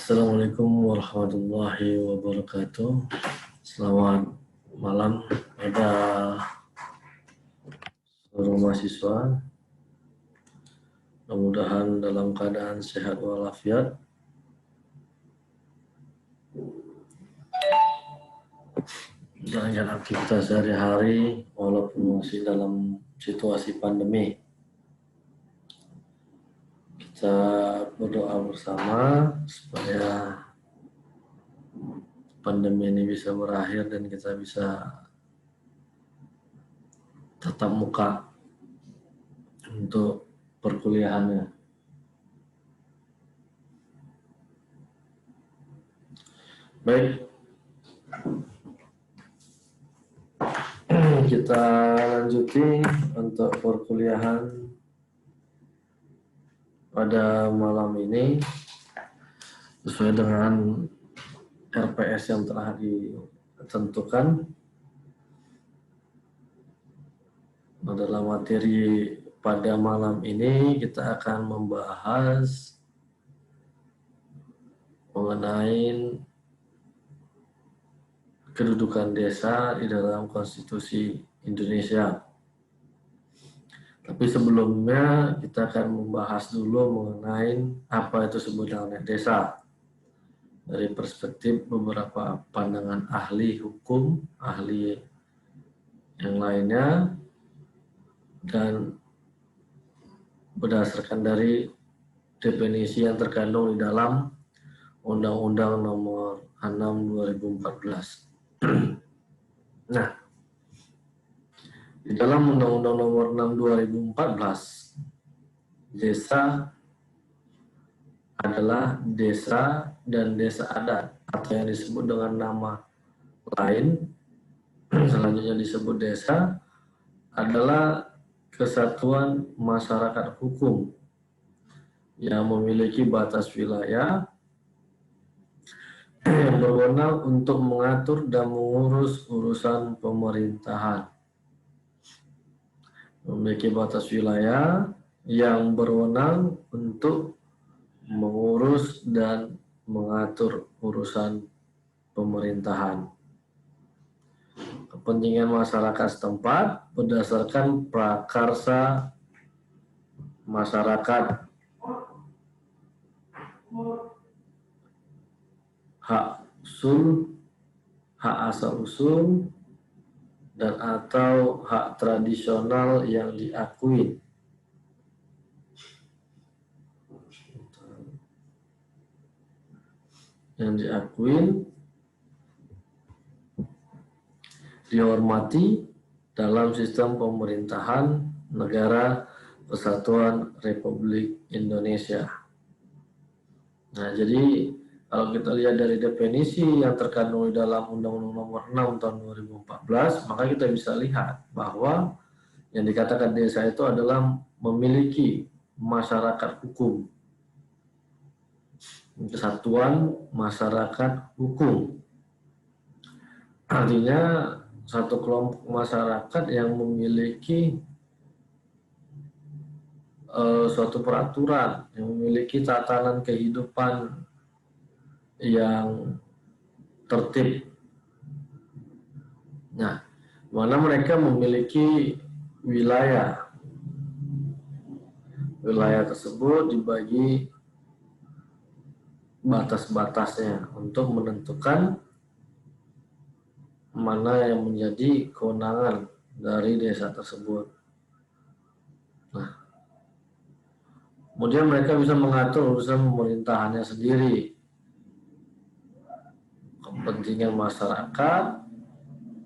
Assalamualaikum warahmatullahi wabarakatuh. Selamat malam pada seluruh mahasiswa. Mudah-mudahan dalam keadaan sehat walafiat. Jalankan aktivitas sehari-hari walaupun masih dalam situasi pandemi. Kita berdoa bersama supaya pandemi ini bisa berakhir dan kita bisa tatap muka untuk perkuliahannya. Baik, kita lanjuti untuk perkuliahan pada malam ini sesuai dengan RPS yang telah ditentukan. Dalam materi pada malam ini kita akan membahas mengenai kedudukan desa di dalam konstitusi Indonesia. Tapi sebelumnya kita akan membahas dulu mengenai apa itu sebenarnya desa dari perspektif beberapa pandangan ahli hukum, ahli yang lainnya, dan berdasarkan dari definisi yang terkandung di dalam Undang-Undang Nomor 6 2014. Nah, di dalam Undang-Undang Nomor 6 2014, desa adalah desa dan desa adat atau yang disebut dengan nama lain selanjutnya disebut desa adalah kesatuan masyarakat hukum yang memiliki batas wilayah yang berwenang untuk mengatur dan mengurus urusan pemerintahan. Memiliki batas wilayah yang berwenang untuk mengurus dan mengatur urusan pemerintahan. Kepentingan masyarakat setempat berdasarkan prakarsa masyarakat, hak usul, hak asal usul, dan atau hak tradisional yang diakui. Dihormati dalam sistem pemerintahan negara Kesatuan Republik Indonesia. Nah, jadi kalau kita lihat dari definisi yang terkandung di dalam Undang-Undang Nomor 6 tahun 2014, maka kita bisa lihat bahwa yang dikatakan desa itu adalah memiliki masyarakat hukum. Kesatuan masyarakat hukum. Artinya satu kelompok masyarakat yang memiliki suatu peraturan, yang memiliki tatanan kehidupan yang tertib. Nah, mana mereka memiliki wilayah. Wilayah tersebut dibagi batas-batasnya untuk menentukan mana yang menjadi kewenangan dari desa tersebut. Nah, kemudian mereka bisa mengatur urusan pemerintahannya sendiri, kepentingan masyarakat,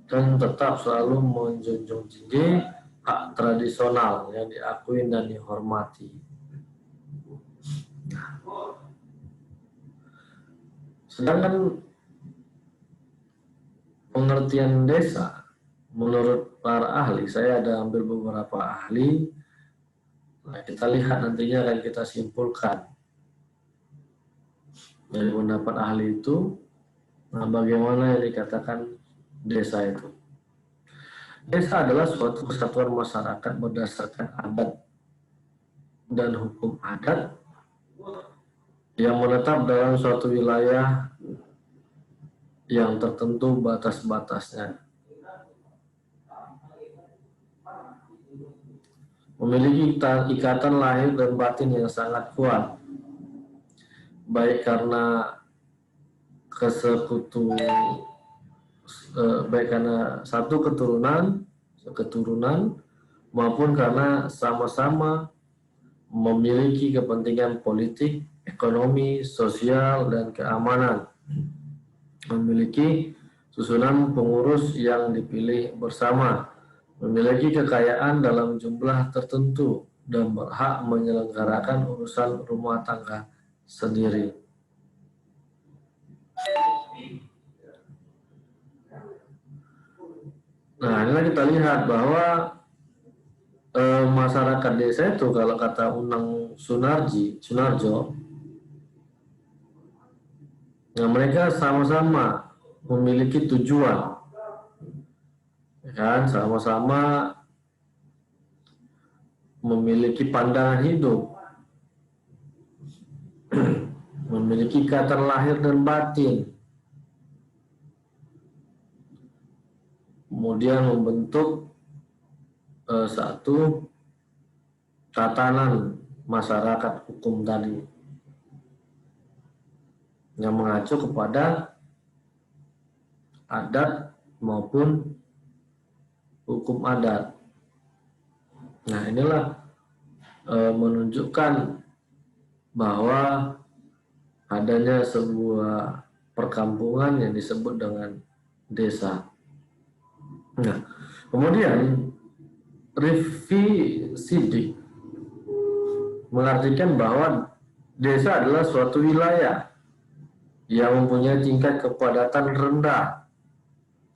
dan tetap selalu menjunjung tinggi hak tradisional yang diakui dan dihormati. Sedangkan pengertian desa menurut para ahli, saya ada ambil beberapa ahli. Nah, kita lihat nantinya akan kita simpulkan dari pendapat ahli itu, nah bagaimana yang dikatakan desa itu. Desa adalah suatu kesatuan masyarakat berdasarkan adat dan hukum adat yang menetap dalam suatu wilayah yang tertentu batas-batasnya. Memiliki ikatan lahir dan batin yang sangat kuat, baik karena baik karena satu keturunan maupun karena sama-sama memiliki kepentingan politik, ekonomi, sosial, dan keamanan. Memiliki susunan pengurus yang dipilih bersama, memiliki kekayaan dalam jumlah tertentu, dan berhak menyelenggarakan urusan rumah tangga sendiri. Nah, ini kita lihat bahwa masyarakat desa itu, kalau kata Unang Sunarjo, nah mereka sama-sama memiliki tujuan, kan? Sama-sama memiliki pandangan hidup, memiliki ikatan lahir dan batin, kemudian membentuk satu tatanan masyarakat hukum tadi yang mengacu kepada adat maupun hukum adat. Nah, inilah menunjukkan bahwa adanya sebuah perkampungan yang disebut dengan desa. Nah, kemudian Rifki Siddiq mengartikan bahwa desa adalah suatu wilayah yang mempunyai tingkat kepadatan rendah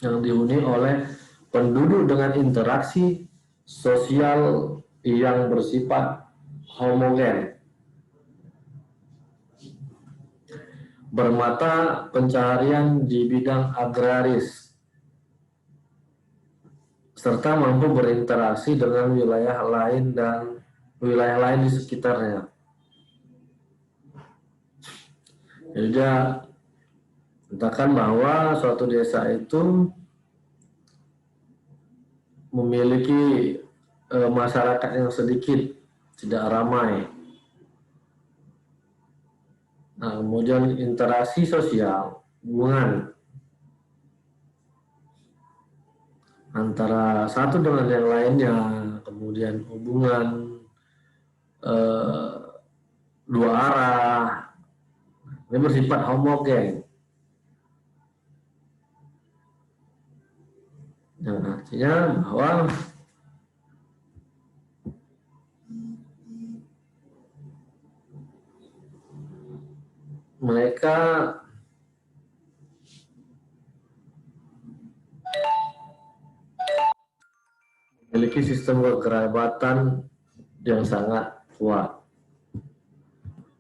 yang dihuni oleh penduduk dengan interaksi sosial yang bersifat homogen, bermata pencaharian di bidang agraris, serta mampu berinteraksi dengan wilayah lain di sekitarnya. Jadi dia katakan bahwa suatu desa itu memiliki masyarakat yang sedikit, tidak ramai. Nah, kemudian interaksi sosial, hubungan antara satu dengan yang lainnya, kemudian hubungan dua arah, ini bersifat homogen. Yang artinya bahwa mereka memiliki sistem kekerabatan yang sangat kuat.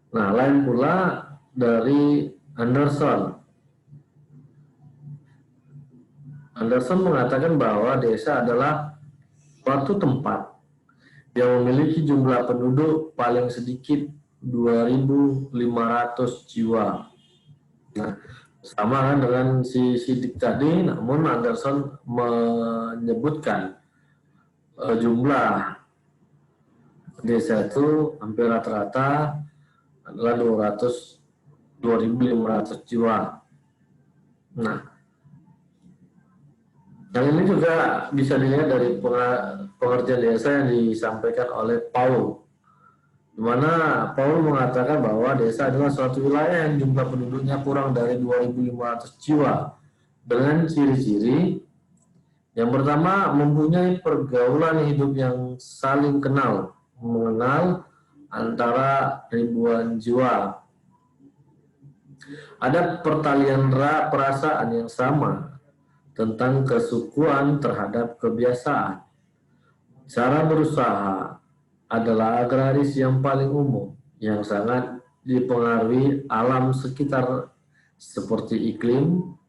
Nah, lain pula dari Anderson. Anderson mengatakan bahwa desa adalah suatu tempat yang memiliki jumlah penduduk paling sedikit 2.500 jiwa. Nah, sama kan dengan si Siddiq tadi, namun Anderson menyebutkan jumlah desa itu hampir rata-rata adalah 2.500 jiwa. Nah, yang ini juga bisa dilihat dari pengertian desa yang disampaikan oleh Paul, di mana Paul mengatakan bahwa desa adalah suatu wilayah yang jumlah penduduknya kurang dari 2.500 jiwa dengan ciri-ciri yang pertama, mempunyai pergaulan hidup yang saling mengenal antara ribuan jiwa. Ada pertalian perasaan yang sama tentang kesukuan terhadap kebiasaan. Cara berusaha adalah agraris yang paling umum, yang sangat dipengaruhi alam sekitar seperti iklim,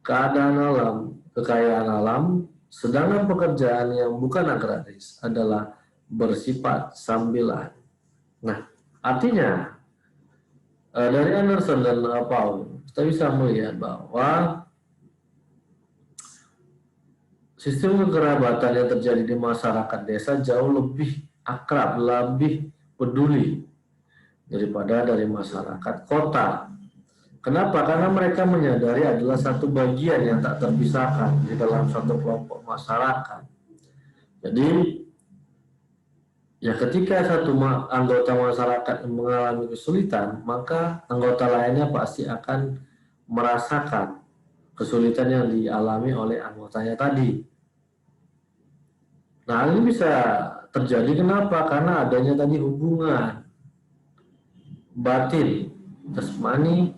keadaan alam, kekayaan alam, sedangkan pekerjaan yang bukan agraris adalah bersifat sambilan. Nah, artinya Dari Anderson dan Paul, kita bisa melihat bahwa sistem kekerabatan yang terjadi di masyarakat desa jauh lebih akrab, lebih peduli daripada dari masyarakat kota. Kenapa? Karena mereka menyadari adalah satu bagian yang tak terpisahkan di dalam satu kelompok masyarakat. Jadi, ya ketika satu anggota masyarakat mengalami kesulitan, maka anggota lainnya pasti akan merasakan kesulitan yang dialami oleh anggotanya tadi. Nah, ini bisa terjadi kenapa? Karena adanya tadi hubungan batin, jasmani,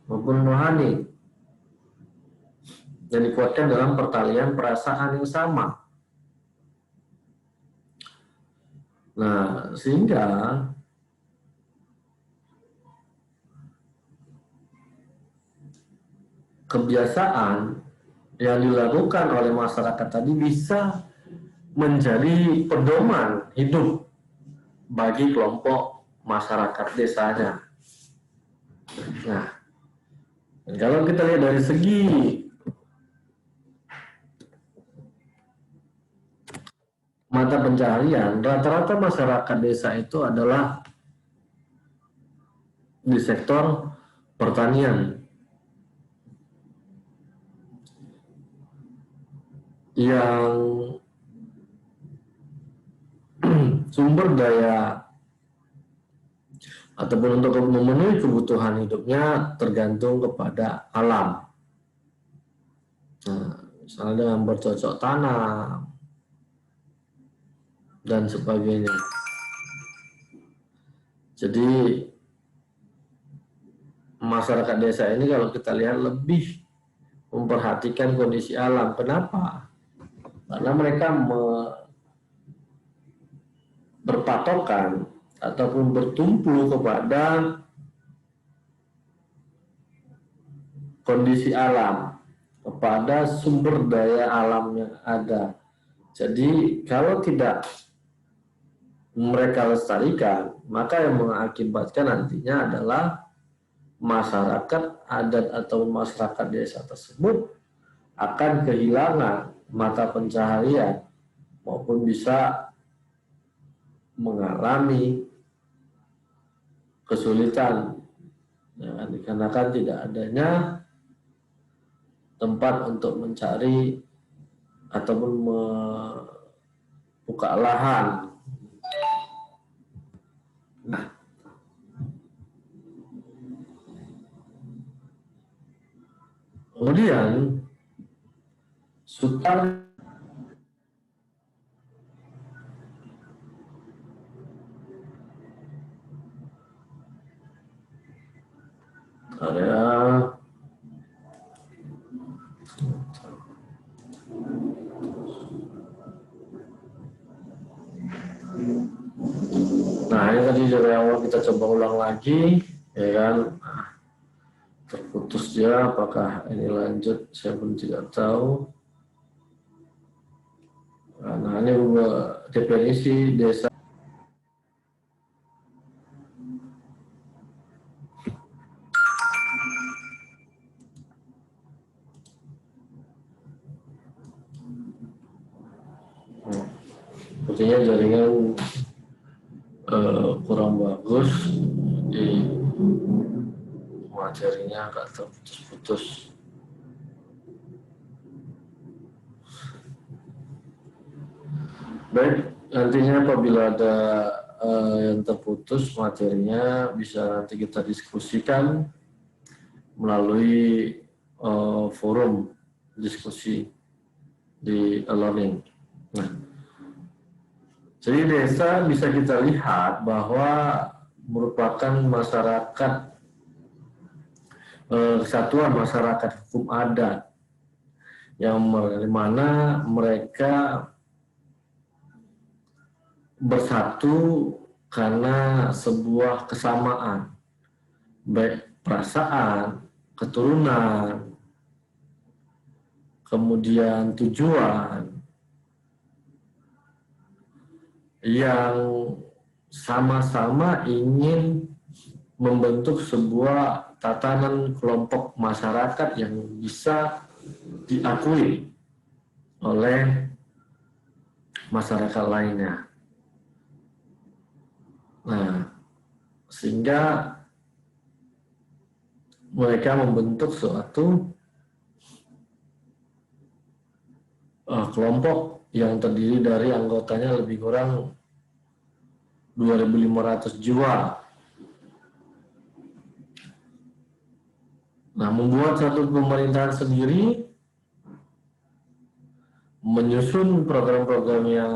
maupun rohani yang dikuatkan dalam pertalian perasaan yang sama. Nah, sehingga kebiasaan yang dilakukan oleh masyarakat tadi bisa menjadi pedoman hidup bagi kelompok masyarakat desanya. Nah, kalau kita lihat dari segi mata pencaharian, rata-rata masyarakat desa itu adalah di sektor pertanian yang sumber daya ataupun untuk memenuhi kebutuhan hidupnya tergantung kepada alam. Nah, misalnya dengan bercocok tanam dan sebagainya. Jadi masyarakat desa ini kalau kita lihat lebih memperhatikan kondisi alam. Kenapa? Karena mereka berpatokan ataupun bertumpu kepada kondisi alam, kepada sumber daya alam yang ada. Jadi kalau tidak mereka lestarikan, maka yang mengakibatkan nantinya adalah masyarakat adat atau masyarakat desa tersebut akan kehilangan mata pencaharian maupun bisa mengalami kesulitan ya, dikarenakan tidak adanya tempat untuk mencari ataupun membuka lahan. Nah, kemudian Sultan area nah ini tadi dari awal kita coba ulang lagi ya kan, terputus dia, apakah ini lanjut saya pun tidak tahu. Nah ini definisi desa. Sepertinya jaringan kurang bagus, di materinya agak terputus-putus. Baik, nantinya apabila ada yang terputus materinya bisa nanti kita diskusikan melalui forum diskusi di e-learning. Nah, jadi desa bisa kita lihat bahwa merupakan masyarakat kesatuan masyarakat hukum adat yang mana mereka bersatu karena sebuah kesamaan, baik perasaan, keturunan, kemudian tujuan yang sama-sama ingin membentuk sebuah tatanan kelompok masyarakat yang bisa diakui oleh masyarakat lainnya. Nah, sehingga mereka membentuk suatu kelompok yang terdiri dari anggotanya lebih kurang 2.500 jiwa. Nah, membuat satu pemerintahan sendiri, menyusun program-program yang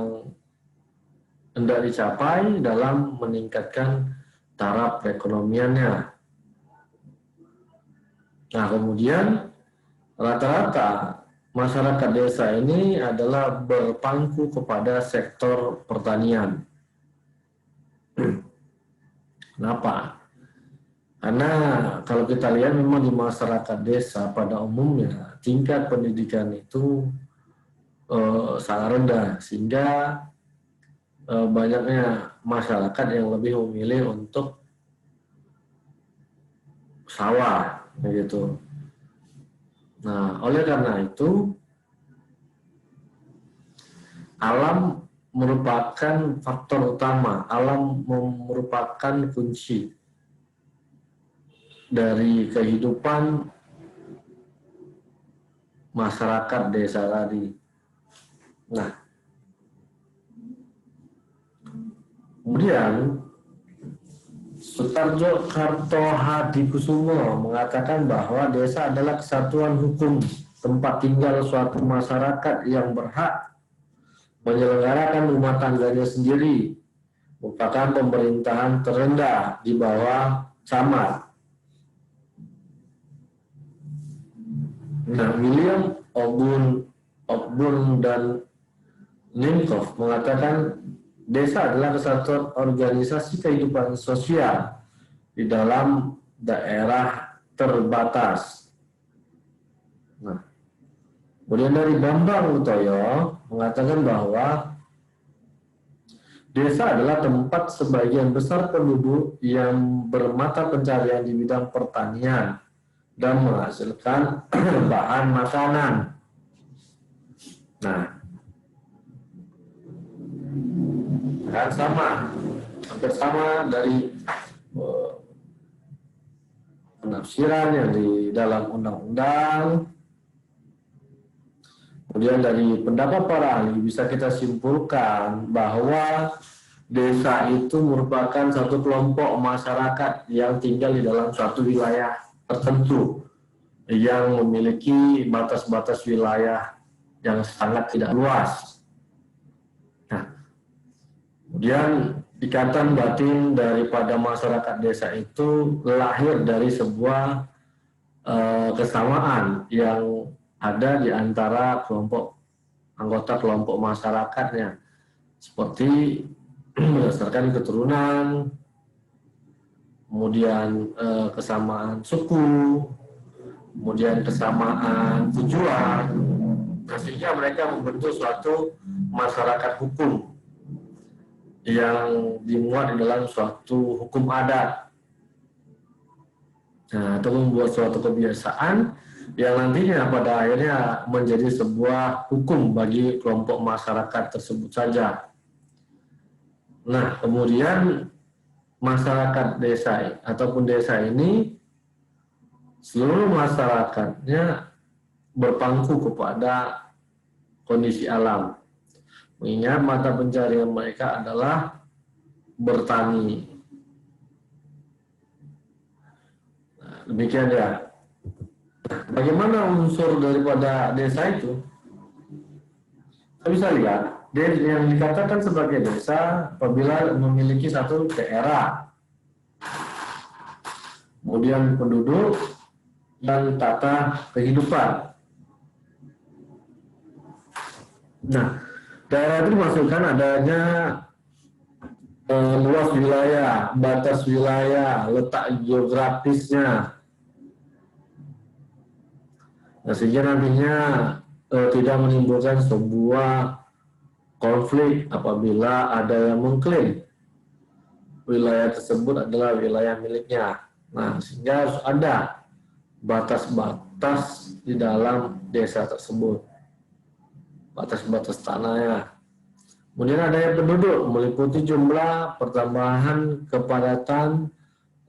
hendak dicapai dalam meningkatkan taraf perekonomiannya. Nah, kemudian rata-rata masyarakat desa ini adalah berpangku kepada sektor pertanian. Kenapa? Karena kalau kita lihat memang di masyarakat desa pada umumnya tingkat pendidikan itu sangat rendah, sehingga banyaknya masyarakat yang lebih memilih untuk sawah, begitu. Nah, oleh karena itu alam merupakan faktor utama, alam merupakan kunci dari kehidupan masyarakat desa tadi. Nah, kemudian Sutarjo Kartohadikusumo mengatakan bahwa desa adalah kesatuan hukum, tempat tinggal suatu masyarakat yang berhak menyelenggarakan rumah tangganya sendiri, merupakan pemerintahan terendah di bawah camat. Nah, William Ogburn dan Nimcoff mengatakan desa adalah kesatuan organisasi kehidupan sosial di dalam daerah terbatas. Nah, kemudian dari Bambang Utoyo mengatakan bahwa desa adalah tempat sebagian besar penduduk yang bermata pencarian di bidang pertanian dan menghasilkan bahan makanan. Nah, kan hampir sama dari penafsiran yang di dalam undang-undang. Kemudian dari pendapat para ahli bisa kita simpulkan bahwa desa itu merupakan satu kelompok masyarakat yang tinggal di dalam suatu wilayah tertentu yang memiliki batas-batas wilayah yang sangat tidak luas. Nah, kemudian ikatan batin daripada masyarakat desa itu lahir dari sebuah kesamaan yang ada di antara anggota kelompok masyarakatnya, seperti berdasarkan keturunan, kemudian kesamaan suku, kemudian kesamaan tujuan, sehingga mereka membentuk suatu masyarakat hukum yang dimuat di dalam suatu hukum adat. Nah, atau membuat suatu kebiasaan yang nantinya pada akhirnya menjadi sebuah hukum bagi kelompok masyarakat tersebut saja. Nah, kemudian masyarakat desa ataupun desa ini seluruh masyarakatnya berpangku kepada kondisi alam. Mengingat mata pencarian mereka adalah bertani. Nah, demikian ya. Bagaimana unsur daripada desa itu? Kita bisa lihat, yang dikatakan sebagai desa apabila memiliki satu daerah, kemudian penduduk dan tata kehidupan. Nah, daerah itu dimaksudkan adanya luas wilayah, batas wilayah, letak geografisnya. Nah, sehingga nantinya tidak menimbulkan sebuah konflik apabila ada yang mengklaim wilayah tersebut adalah wilayah miliknya. Nah, sehingga harus ada batas-batas di dalam desa tersebut, batas-batas tanahnya. Kemudian adanya penduduk meliputi jumlah, pertambahan, kepadatan,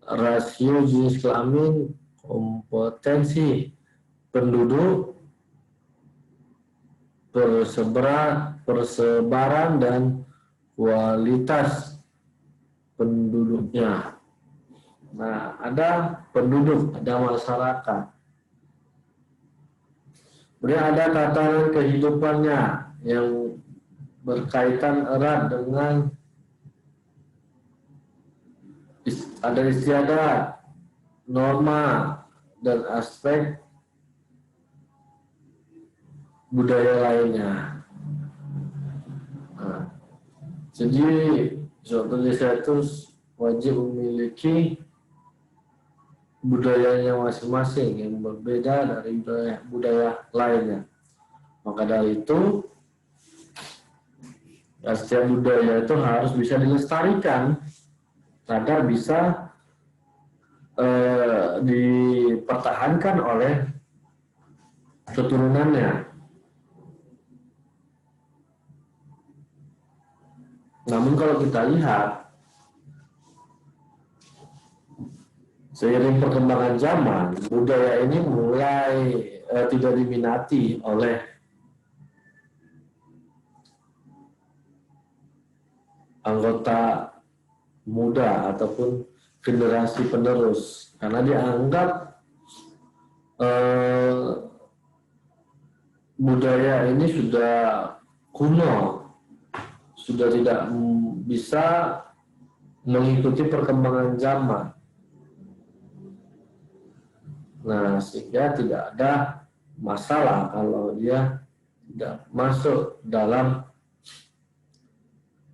rasio jenis kelamin, kompetensi penduduk, persebaran dan kualitas penduduknya. Nah, ada penduduk, ada masyarakat. Kemudian ada tatanan kehidupannya yang berkaitan erat dengan ada istiadat, norma, dan aspek budaya lainnya. Nah, jadi suatu desa itu wajib memiliki budayanya masing-masing yang berbeda dari budaya lainnya. Maka dari itu, setiap budaya itu harus bisa dilestarikan agar bisa dipertahankan oleh keturunannya. Namun kalau kita lihat, seiring perkembangan zaman, budaya ini mulai tidak diminati oleh anggota muda ataupun generasi penerus, karena dianggap budaya ini sudah kuno, sudah tidak bisa mengikuti perkembangan zaman. Nah, sehingga tidak ada masalah kalau dia tidak masuk dalam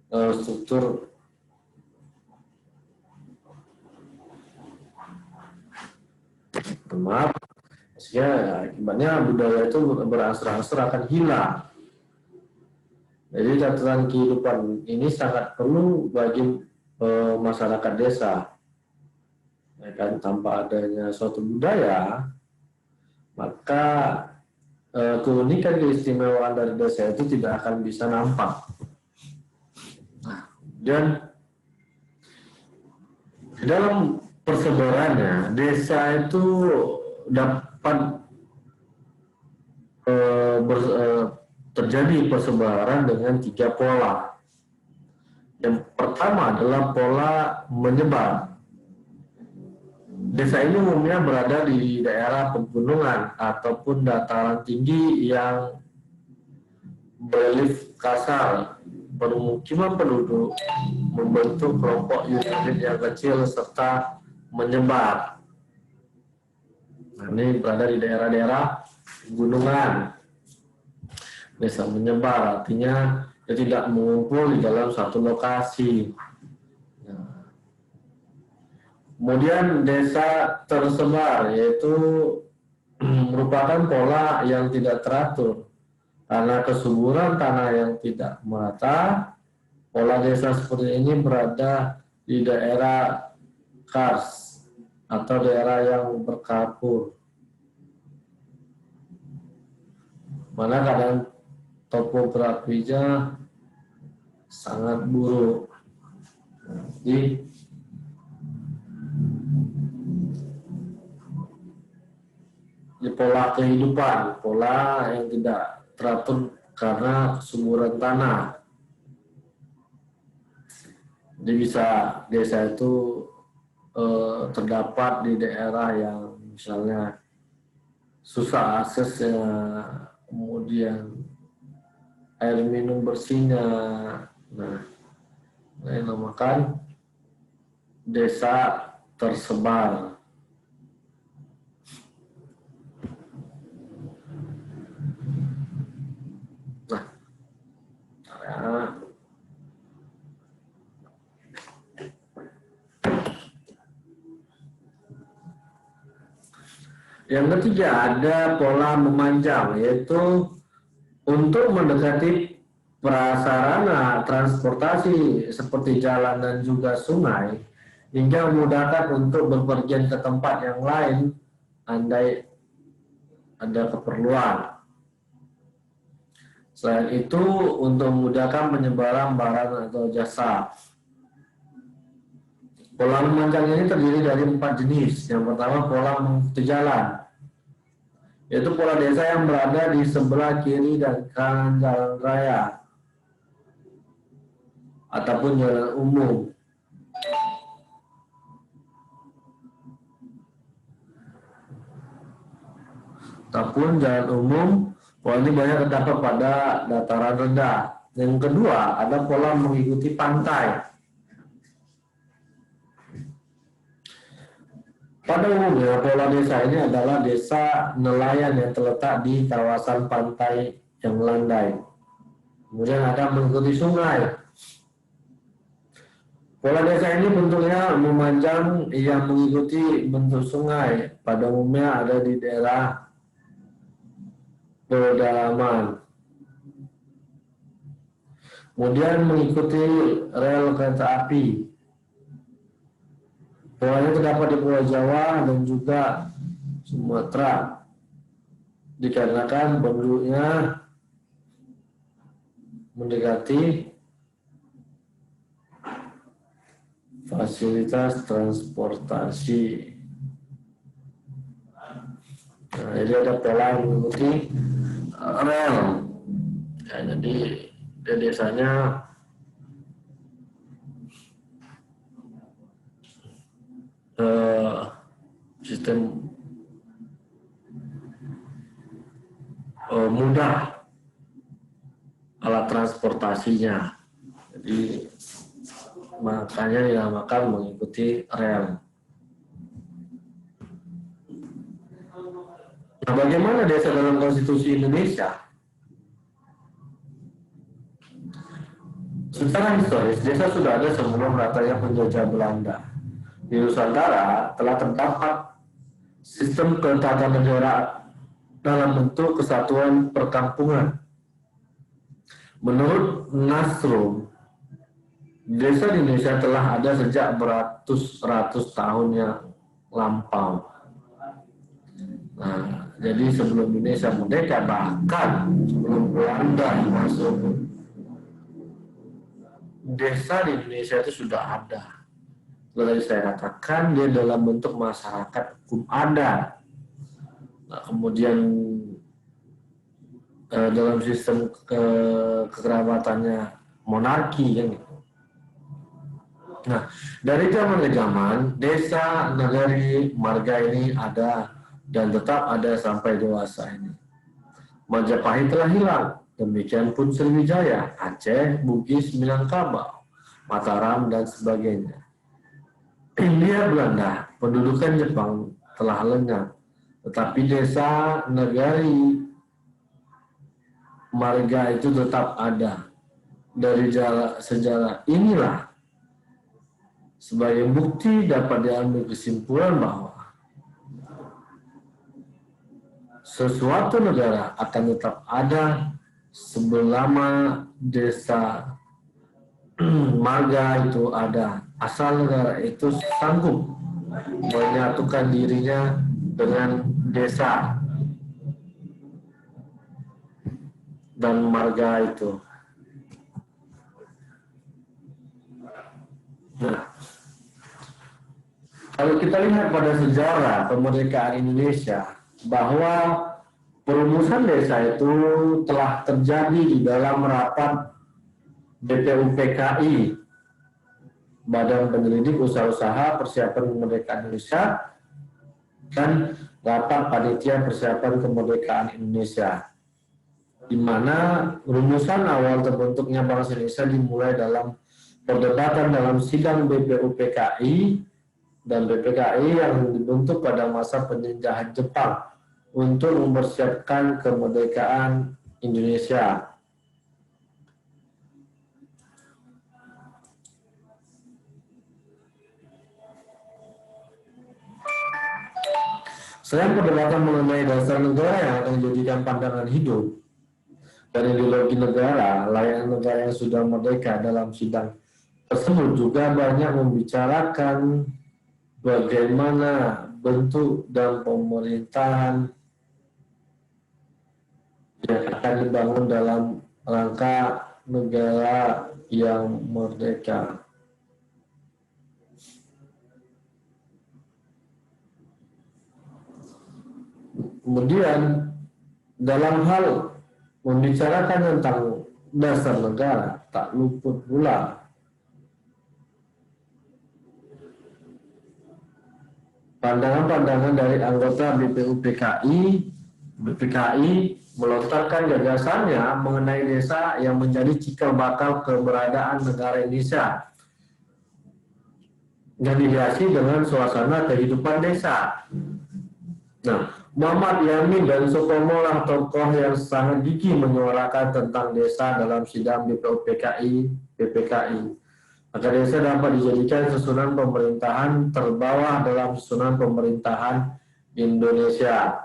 struktur maaf, sehingga akibatnya budaya itu berangsur-angsur akan hilang. Jadi catatan kehidupan ini sangat perlu bagi masyarakat desa. Ya kan, tanpa adanya suatu budaya, maka keunikan keistimewaan dari desa itu tidak akan bisa nampak. Nah, dan dalam persebarannya, desa itu dapat terjadi persebaran dengan 3 pola. Yang pertama adalah pola menyebar. Desa ini umumnya berada di daerah pegunungan ataupun dataran tinggi yang berelief kasar. Permukiman penduduk membentuk kelompok unit yang kecil serta menyebar. Nah, ini berada di daerah-daerah pegunungan. Desa menyebar artinya dia tidak mengumpul di dalam satu lokasi. Kemudian desa tersebar, yaitu merupakan pola yang tidak teratur. Karena kesuburan tanah yang tidak merata, pola desa seperti ini berada di daerah kars atau daerah yang berkapur. Mana keadaan topografinya sangat buruk. Jadi di pola kehidupan, pola yang tidak teratur karena kesuburan tanah. Jadi bisa desa itu terdapat di daerah yang misalnya susah aksesnya, kemudian air minum bersihnya. Nah, ini dinamakan desa tersebar. Yang ketiga ada pola memanjang, yaitu untuk mendekati prasarana transportasi seperti jalan dan juga sungai hingga memudahkan untuk berpergian ke tempat yang lain andai ada keperluan. Selain itu, untuk memudahkan penyebaran barang atau jasa. Pola memanjang ini terdiri dari 4 jenis. Yang pertama, pola mengikuti jalan, yaitu pola desa yang berada di sebelah kiri dan kanan jalan raya ataupun jalan umum. Pola ini banyak terdapat pada dataran rendah. Yang kedua, ada pola mengikuti pantai. Pada umumnya, pola desa ini adalah desa nelayan yang terletak di kawasan pantai yang landai. Kemudian ada mengikuti sungai. Pola desa ini bentuknya memanjang yang mengikuti bentuk sungai. Pada umumnya ada di daerah pedalaman. Kemudian mengikuti rel kereta api. Polanya terdapat di Pulau Jawa dan juga Sumatera. Dikarenakan penduduknya mendekati fasilitas transportasi. Nah, jadi ada pola yang mengikuti rel. Ya, jadi desanya sistem mudah alat transportasinya. Jadi makanya dinamakan mengikuti rel. Nah, bagaimana desa dalam konstitusi Indonesia? Secara historis, desa sudah ada sebelum datangnya penjajah Belanda. Di Nusantara telah terdapat sistem ketatanegaraan dalam bentuk kesatuan perkampungan. Menurut Nasrum, desa di Indonesia telah ada sejak beratus-ratus tahun yang lampau. Nah, jadi sebelum Indonesia merdeka, bahkan sebelum Belanda masuk, desa di Indonesia itu sudah ada. Tadi saya katakan dia dalam bentuk masyarakat hukum adat. Nah, kemudian dalam sistem kekerabatannya monarki kan gitu. Nah, dari zaman ke zaman desa, nagari, marga ini ada dan tetap ada sampai dewasa ini. Majapahit telah hilang, demikian pun Sriwijaya, Aceh, Bugis, Minangkabau, Mataram dan sebagainya. Hindia Belanda, pendudukan Jepang telah lenyap, tetapi desa, nagari, marga itu tetap ada. Dari sejarah inilah sebagai bukti dapat diambil kesimpulan bahwa sesuatu negara akan tetap ada selama desa marga itu ada, asal negara itu sanggup menyatukan dirinya dengan desa dan marga itu. Nah, kalau kita lihat pada sejarah kemerdekaan Indonesia, bahwa perumusan desa itu telah terjadi di dalam rapat BPUPKI, Badan Penyelidik Usaha-Usaha Persiapan Kemerdekaan Indonesia, dan rapat Panitia Persiapan Kemerdekaan Indonesia, di mana rumusan awal terbentuknya bangsa Indonesia dimulai dalam perdebatan dalam sidang BPUPKI dan BPKI yang dibentuk pada masa penjajahan Jepang untuk mempersiapkan kemerdekaan Indonesia. Selain perdebatan mengenai dasar negara yang akan dijadikan pandangan hidup, dan ideologi negara, layanan negara yang sudah merdeka. Dalam sidang tersebut juga banyak membicarakan bagaimana bentuk dan pemerintahan yang akan dibangun dalam rangka negara yang merdeka. Kemudian dalam hal membicarakan tentang dasar negara, tak luput pula pandangan-pandangan dari anggota BPKI melontarkan gagasannya mengenai desa yang menjadi cikal bakal keberadaan negara Indonesia yang dihiasi dengan suasana kehidupan desa. Nah, Muhammad Yamin dan Sutomo lah tokoh yang sangat gigih menyuarakan tentang desa dalam sidang BPKI. Maka desa dapat dijadikan susunan pemerintahan terbawah dalam susunan pemerintahan Indonesia.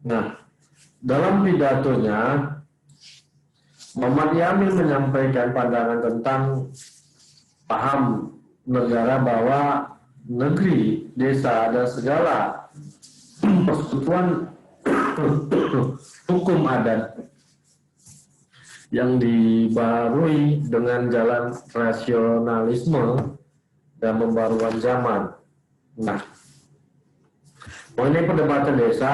Nah, dalam pidatonya, Muhammad Yamin menyampaikan pandangan tentang paham negara bahwa negeri, desa, dan segala persekutuan hukum adat yang dibarui dengan jalan rasionalisme dan pembaruan zaman. Nah, mengenai perdebatan desa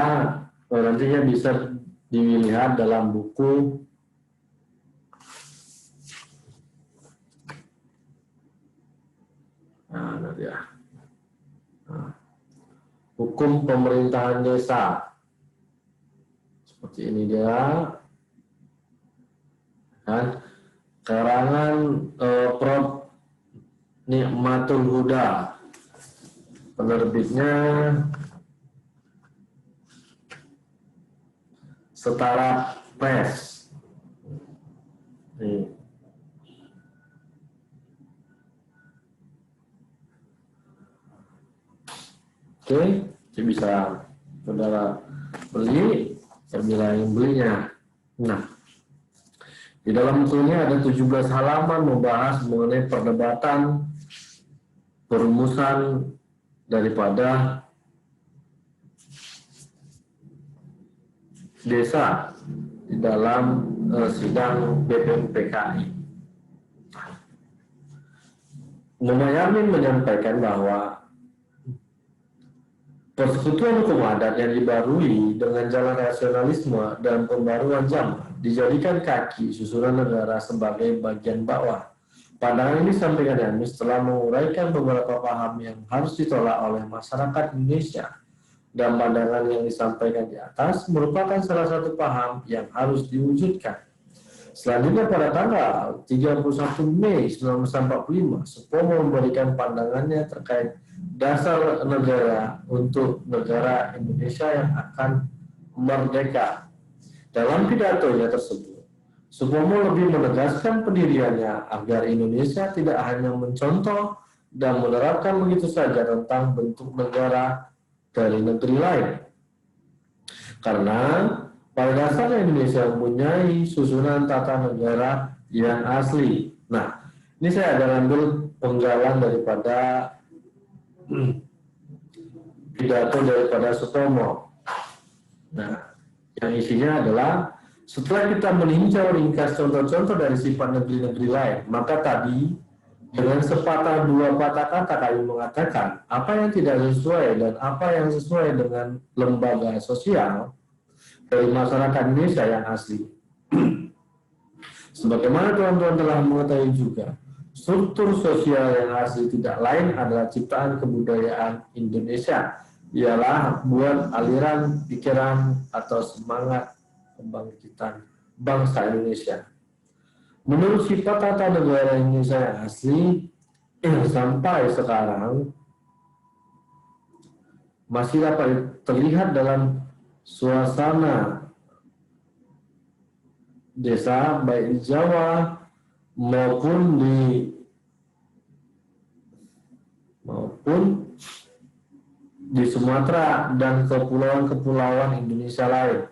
nantinya bisa dilihat dalam buku Hukum Pemerintahan Desa. Seperti ini dia. Dan karangan Prof. Nikmatul Huda. Penerbitnya Setara Press. Nih. Oke, bisa saudara beli, terbilang yang belinya. Nah, di dalam bukunya ada 17 halaman membahas mengenai perdebatan perumusan daripada desa di dalam sidang BPUPKI. Muhammad Yamin menyampaikan bahwa persekutuan hukum adat yang dibarui dengan jalan rasionalisme dan pembaruan zaman dijadikan kaki susunan negara sebagai bagian bawah. Pandangan ini disampaikan Yamin setelah menguraikan beberapa paham yang harus ditolak oleh masyarakat Indonesia, dan pandangan yang disampaikan di atas merupakan salah satu paham yang harus diwujudkan. Selanjutnya pada tanggal 31 Mei 1945, Supomo memberikan pandangannya terkait dasar negara untuk negara Indonesia yang akan merdeka. Dalam pidatonya tersebut, Supomo lebih menegaskan pendiriannya agar Indonesia tidak hanya mencontoh dan menerapkan begitu saja tentang bentuk negara dari negeri lain. Karena pada dasarnya Indonesia mempunyai susunan tata negara yang asli. Nah, ini saya ada ambil penggalan daripada pidato daripada Sutomo. Nah, yang isinya adalah setelah kita meninjau ringkas contoh-contoh dari sifat negeri-negeri lain, maka tadi dengan sepatah dua patah kata kami mengatakan apa yang tidak sesuai dan apa yang sesuai dengan lembaga sosial dari masyarakat Indonesia yang asli. Sebagaimana teman-teman telah mengetahui juga, struktur sosial yang asli tidak lain adalah ciptaan kebudayaan Indonesia, ialah buat aliran pikiran atau semangat kebangkitan bangsa Indonesia. Menurut sifat tata negara Indonesia yang asli, sampai sekarang masih dapat terlihat dalam suasana desa baik di Jawa maupun di Sumatera dan kepulauan-kepulauan Indonesia lain.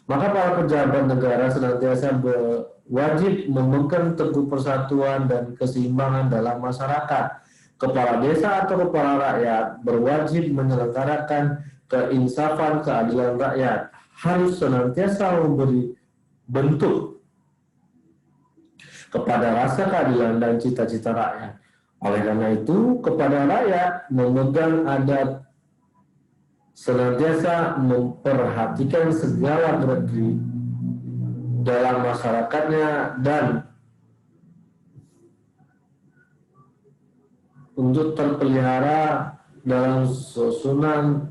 Maka para pejabat negara senantiasa wajib memegang teguh persatuan dan keseimbangan dalam masyarakat. Kepala desa atau kepala rakyat berwajib menyelenggarakan keinsafan keadilan rakyat, harus senantiasa memberi bentuk kepada rasa keadilan dan cita-cita rakyat. Oleh karena itu, kepada rakyat memegang adat senantiasa memperhatikan segala gerak-gerik dalam masyarakatnya dan untuk terpelihara dalam susunan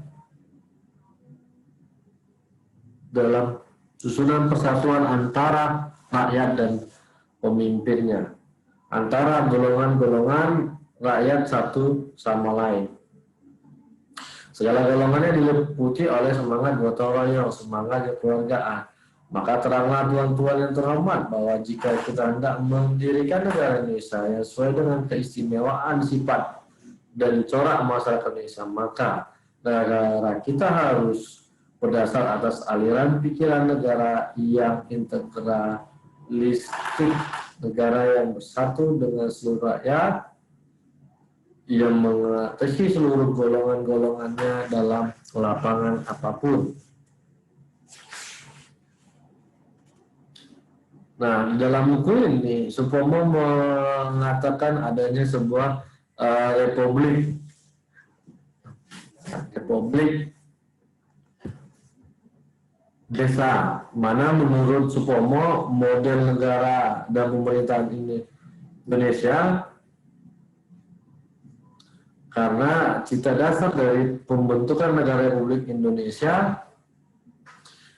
persatuan antara rakyat dan pemimpinnya, antara golongan-golongan rakyat satu sama lain. Segala golongannya diliputi oleh semangat gotong royong, semangat kekeluargaan. Maka teranglah tuan-tuan yang terhormat bahwa jika kita hendak mendirikan negara Indonesia yang sesuai dengan keistimewaan sifat dan corak masyarakat Indonesia, maka negara kita harus berdasar atas aliran pikiran negara yang integralistik, negara yang bersatu dengan seluruh rakyat, yang mengatasi seluruh golongan-golongannya dalam lapangan apapun. Nah, di dalam buku ini Supomo mengatakan adanya sebuah republik desa, mana menurut Supomo model negara dan pemerintahan ini Indonesia, karena cita dasar dari pembentukan negara Republik Indonesia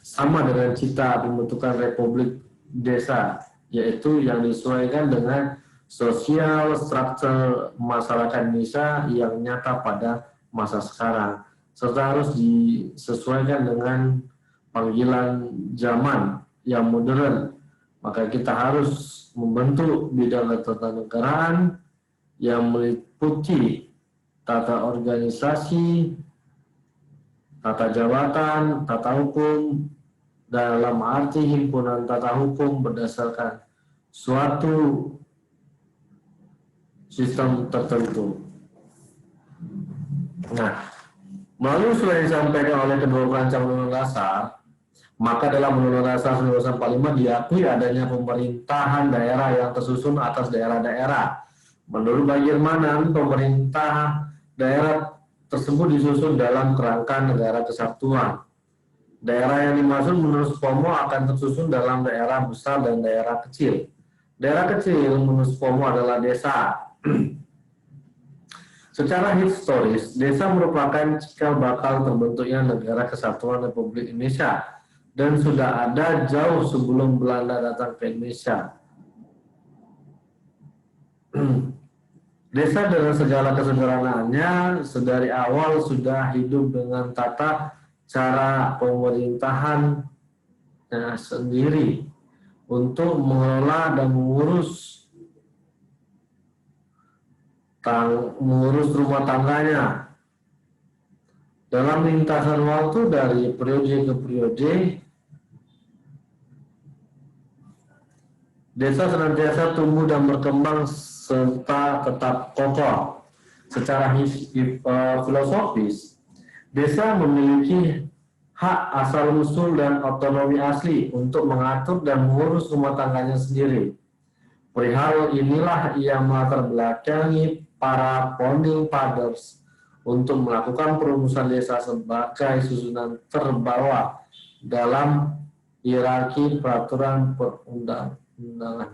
sama dengan cita pembentukan Republik Desa, yaitu yang disesuaikan dengan sosial struktur masyarakat Indonesia yang nyata pada masa sekarang, serta harus disesuaikan dengan panggilan zaman yang modern. Maka kita harus membentuk bidang ketatanegaraan yang meliputi tata organisasi, tata jabatan, tata hukum, dalam arti himpunan tata hukum berdasarkan suatu sistem tertentu. Nah, melalui sudah disampaikan oleh kedua perancang Undang-Undang Dasar, maka dalam Undang-Undang Dasar 1945 diakui adanya pemerintahan daerah yang tersusun atas daerah-daerah. Menurut Bagirmanan, pemerintah daerah tersebut disusun dalam kerangka negara kesatuan. Daerah yang dimaksud menurut Supomo akan tersusun dalam daerah besar dan daerah kecil. Daerah kecil menurut Supomo adalah desa. Secara historis, desa merupakan cikal bakal terbentuknya negara kesatuan Republik Indonesia dan sudah ada jauh sebelum Belanda datang ke Indonesia. Desa dengan segala kesederhanaannya sedari awal sudah hidup dengan tata cara pemerintahan sendiri untuk mengelola dan mengurus rumah tangganya. Dalam lintasan waktu dari periode ke periode, desa senantiasa tumbuh dan berkembang serta tetap kokoh. Secara filosofis, desa memiliki hak asal-usul dan otonomi asli untuk mengatur dan mengurus rumah tangganya sendiri. Perihal inilah yang melatar belakangi para founding fathers untuk melakukan perumusan desa sebagai susunan terbawah dalam hierarki peraturan perundang-undangan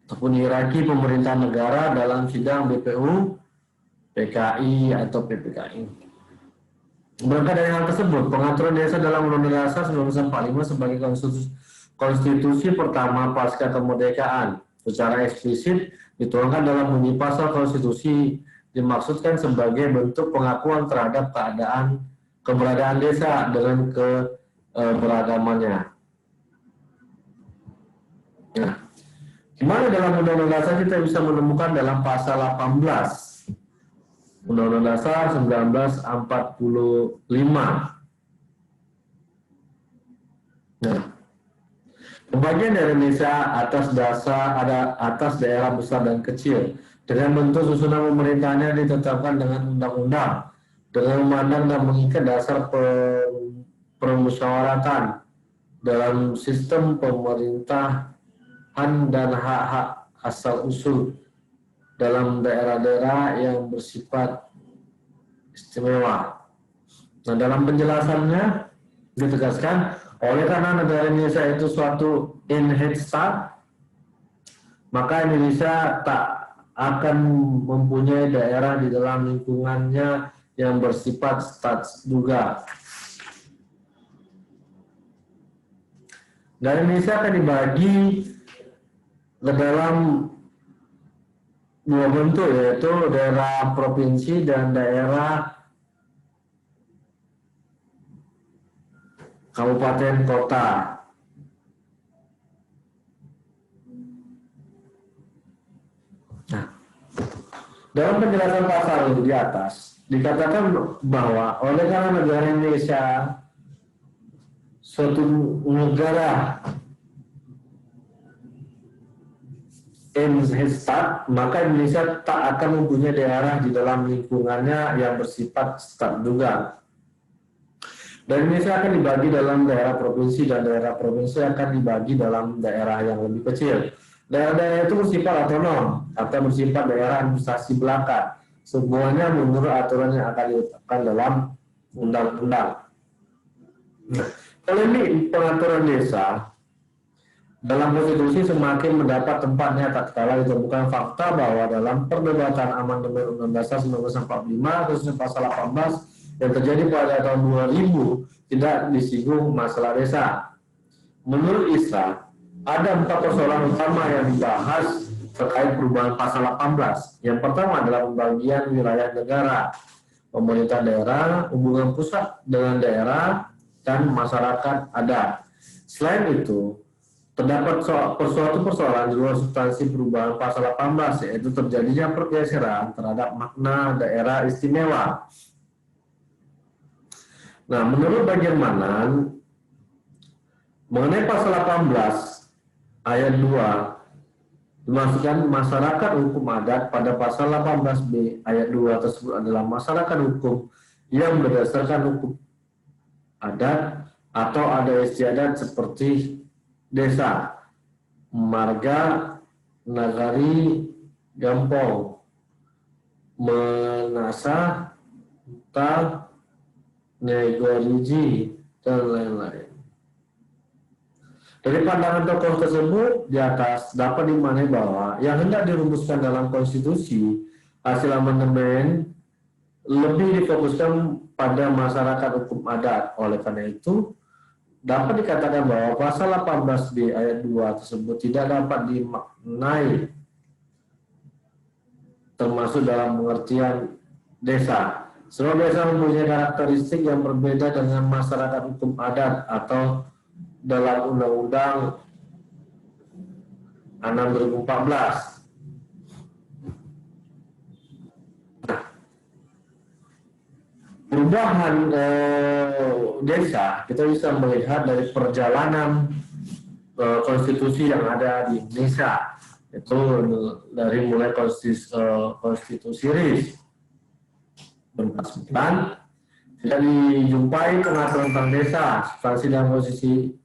ataupun hierarki pemerintahan negara dalam sidang BPU, PKI atau PPKI. Berangkat dari hal tersebut, pengaturan desa dalam Undang-Undang Dasar 1945 sebagai konstitusi pertama pasca kemerdekaan secara eksplisit dituangkan dalam bunyi pasal konstitusi, dimaksudkan sebagai bentuk pengakuan terhadap keberadaan desa dengan keberagamannya. Nah, di mana dalam Undang-Undang Dasar kita bisa menemukan dalam pasal 18 Undang-Undang Dasar 1945. Nah, pembagian dari Indonesia atas daerah besar dan kecil dengan bentuk susunan pemerintahannya ditetapkan dengan undang-undang dengan memandang dan mengikat dasar permusyawaratan dalam sistem pemerintahan dan hak-hak asal usul dalam daerah-daerah yang bersifat istimewa. Nah, dalam penjelasannya ditegaskan, oleh karena negara Indonesia itu suatu inherent state, maka Indonesia tak akan mempunyai daerah di dalam lingkungannya yang bersifat stats juga. Dan Indonesia akan dibagi ke dalam dua bentuk, yaitu daerah provinsi dan daerah kabupaten kota. Nah, dalam penjelasan pasal di atas dikatakan bahwa oleh karena negara Indonesia suatu negara stat, maka Indonesia tak akan mempunyai daerah di dalam lingkungannya yang bersifat stat juga. Dan Indonesia akan dibagi dalam daerah provinsi dan daerah provinsi akan dibagi dalam daerah yang lebih kecil. Daerah-daerah itu bersifat otonom atau bersifat daerah administrasi belaka. Semuanya menurut aturan yang akan ditetapkan dalam undang-undang. Kalau ini pengaturan desa dalam konstitusi semakin mendapat tempatnya tatkala ditemukan fakta bahwa dalam perdebatan amandemen Undang-Undang Dasar 1945 khususnya pasal 18 yang terjadi pada tahun 2000 tidak disinggung masalah desa. Menurut ISRA, ada 4 persoalan utama yang dibahas terkait perubahan pasal 18. Yang pertama adalah pembagian wilayah negara, pemerintah daerah, hubungan pusat dengan daerah, dan masyarakat adat. Selain itu, terdapat suatu persoalan di luar substansi perubahan pasal 18, yaitu terjadinya pergeseran terhadap makna daerah istimewa. Nah, menurut bagian Manan, mengenai pasal 18 ayat 2, dimasukkan masyarakat hukum adat pada pasal 18B ayat 2 tersebut adalah masyarakat hukum yang berdasarkan hukum adat atau adat istiadat seperti desa, marga, nagari, gampong, menasa, hutan, negoriji, dan lain-lain. Dari pandangan tokoh tersebut di atas dapat dimaknai bahwa yang hendak dirumuskan dalam konstitusi hasil amandemen lebih difokuskan pada masyarakat hukum adat. Oleh karena itu, dapat dikatakan bahwa pasal 18B ayat 2 tersebut tidak dapat dimaknai termasuk dalam pengertian desa. Sebab desa mempunyai karakteristik yang berbeda dengan masyarakat hukum adat atau dalam Undang-Undang 6 2014. Perubahan desa kita bisa melihat dari perjalanan konstitusi yang ada di Indonesia, itu dari mulai konstitusi RIS 49 tidak dijumpai pengaturan tentang desa. Substansi dalam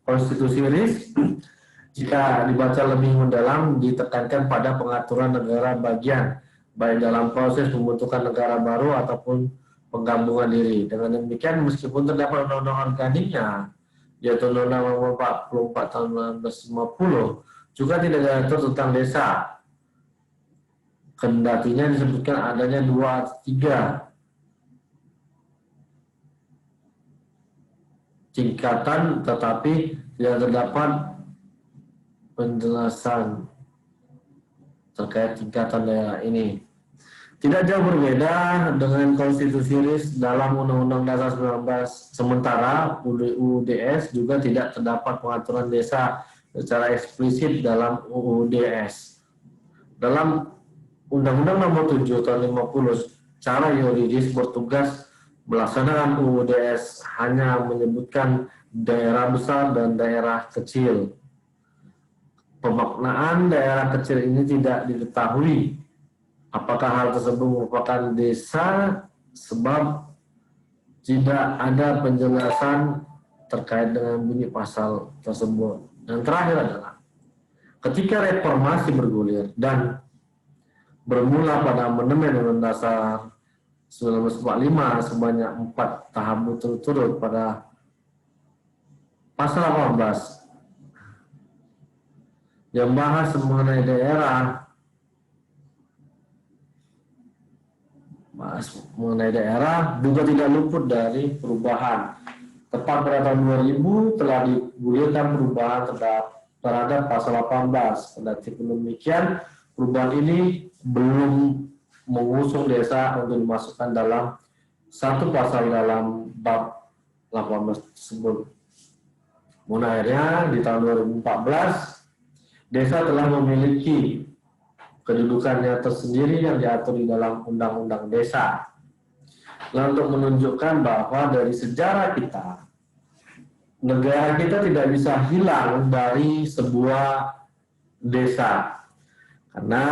konstitusi RIS jika dibaca lebih mendalam ditekankan pada pengaturan negara bagian baik dalam proses pembentukan negara baru ataupun penggabungan diri. Dengan demikian, meskipun terdapat undang-undang organiknya, yaitu Undang-Undang Nomor 44 tahun 1950, juga tidak diatur tentang desa. Kendatinya disebutkan adanya 2 atau 3 tingkatan, tetapi tidak terdapat penjelasan terkait tingkatan daerah ini. Tidak jauh berbeda dengan konstitusi RIS dalam Undang-Undang Dasar 19, sementara UUDS juga tidak terdapat pengaturan desa secara eksplisit dalam UUDS. Dalam Undang-Undang Nomor 7 tahun 50 cara yuridis bertugas melaksanakan UUDS hanya menyebutkan daerah besar dan daerah kecil. Pemaknaan daerah kecil ini tidak diketahui apakah hal tersebut merupakan desa sebab tidak ada penjelasan terkait dengan bunyi pasal tersebut. Yang terakhir adalah ketika reformasi bergulir dan bermula pada amandemen Undang-Undang Dasar 1945 sebanyak 4 tahap berturut-turut pada pasal 18 yang bahas mengenai daerah juga tidak luput dari perubahan. Tepat pada tahun 2000 telah digulirkan perubahan terhadap pasal 18. Kendati demikian, perubahan ini belum mengusung desa untuk dimasukkan dalam satu pasal dalam bab 18 tersebut. Mulai akhirnya di tahun 2014 desa telah memiliki kedudukannya tersendiri yang diatur di dalam Undang-Undang Desa. Nah, untuk menunjukkan bahwa dari sejarah kita, negara kita tidak bisa hilang dari sebuah desa. Karena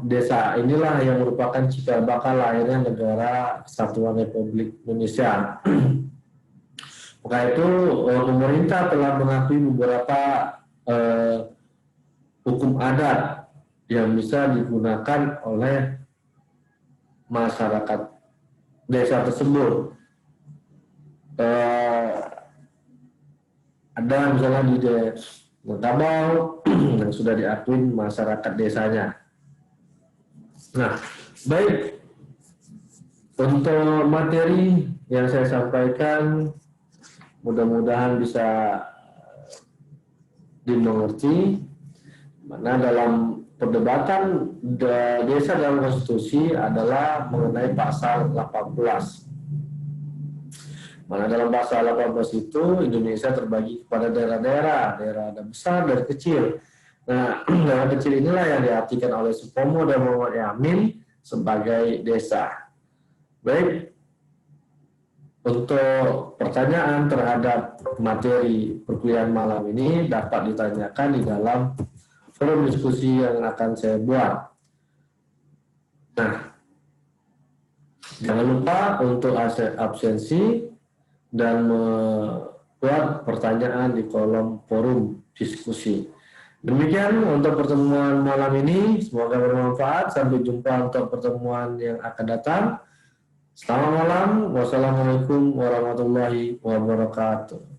desa inilah yang merupakan cikal bakal lahirnya negara Kesatuan Republik Indonesia. Maka itu pemerintah telah mengakui beberapa hukum adat yang bisa digunakan oleh masyarakat desa tersebut. Ada misalnya di Tabau yang sudah diakui masyarakat desanya. Nah, baik, untuk materi yang saya sampaikan mudah-mudahan bisa dimengerti. Mana dalam perdebatan desa dalam konstitusi adalah mengenai pasal 18. Mana dalam pasal 18 itu Indonesia terbagi kepada daerah-daerah, daerah ada besar dan kecil. Nah, daerah kecil inilah yang diartikan oleh Supomo dan Muhammad Yamin sebagai desa. Baik, untuk pertanyaan terhadap materi perkuliahan malam ini dapat ditanyakan di dalam forum diskusi yang akan saya buat. Nah, jangan lupa untuk absensi dan membuat pertanyaan di kolom forum diskusi. Demikian untuk pertemuan malam ini, semoga bermanfaat. Sampai jumpa untuk pertemuan yang akan datang. Selamat malam, wassalamualaikum warahmatullahi wabarakatuh.